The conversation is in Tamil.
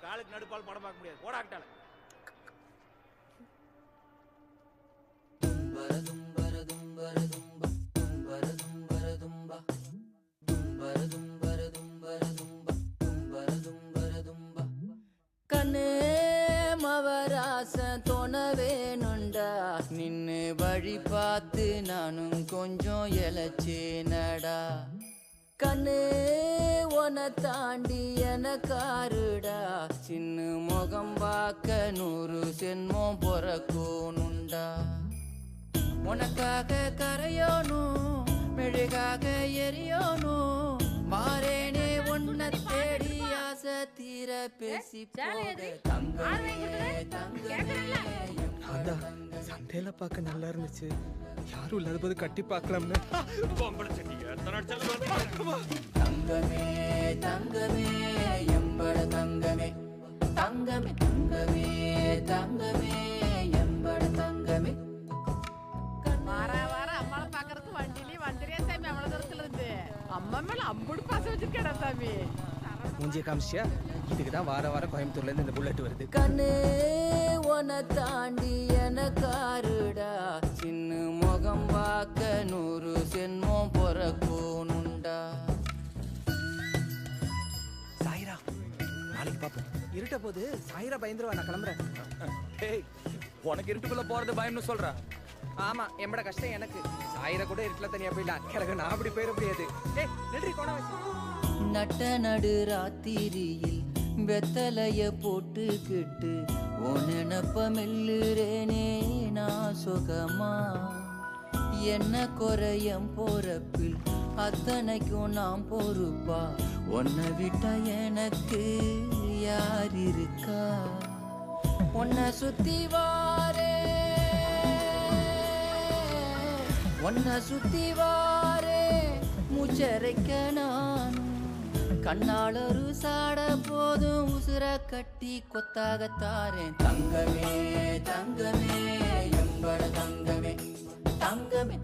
காலுக்கு நடுப்பால் படம் பார்க்க முடியாது. போடாட்டால கண்ணே மவராச தோண வேணுண்டா நின்னு வழி பார்த்து நானும் கொஞ்சம் எழச்சேனடா கண்ணே உன தாண்டி எனக்காருடா சின்ன முகம் பார்க்க 100 சென்மம் பொறக்கணுண்டா உனக்காக கரையோனும் மெழுகாக எரியோனும் மாறேனே உன்னை தேடி ஆசை தீர பேசி போக தங்கமே சண்டையில பார்க்க நல்லா இருந்துச்சு. யாரும் இல்லாத போது கட்டி பார்க்கலாம்னு. தங்கமே தங்கமே எம்பட தங்கமே தங்கமே தங்கமே தங்கமே எம்பட தங்கமே வார அம்மாவை பாக்குறதுக்கு வண்டியிலே வந்துறியா சாமி? அவ்வளவு தூரத்துல இருந்து அம்மா மேல அம்புடு பாசம் வச்சிருக்கேடா சாமி. மூஞ்சிய காமிச்சியா? இதுக்குதான் வார கோயம்புத்தூர்ல இருந்து இந்த புல்லட் வருது. கண்ணே உன தாண்டி எனக்காருடா சின்ன முகம் பார்க்க 100 சென்மம் பொறக்கணுண்டா. சாயிரா நாளைக்கு பாப்போம். இருட்ட போது சாயிரா பயந்துருவா. நான் கிளம்புறேன். உனக்கு இருட்டுக்குள்ள போறது பயம்னு சொல்ற? ஆமா, எம்பட கஷ்டம் எனக்கு. சாயிரா கூட இருட்டுல தனியா போயிடலாம். எனக்கு நான் அப்படி போயிட முடியாது. நன்றி கோண நட்ட நடு ராத்திரியில் வெத்தலைய போட்டுக்கிட்டு உனப்ப மெல்லுறேனே நான் சுகமா என்ன குறையம் போறப்பில் அத்தனைக்கும் நான் பொறுப்பா உன்னை விட்ட எனக்கு யார் இருக்கா உன்னை சுத்தி வாரே மூச்சரைக்க நானும் கண்ணால் ஒரு சாட போதும் உசுர கட்டி கொத்தாகத்தாரேன் தங்கமே தங்கமே எம்பட தங்கமே தங்கமே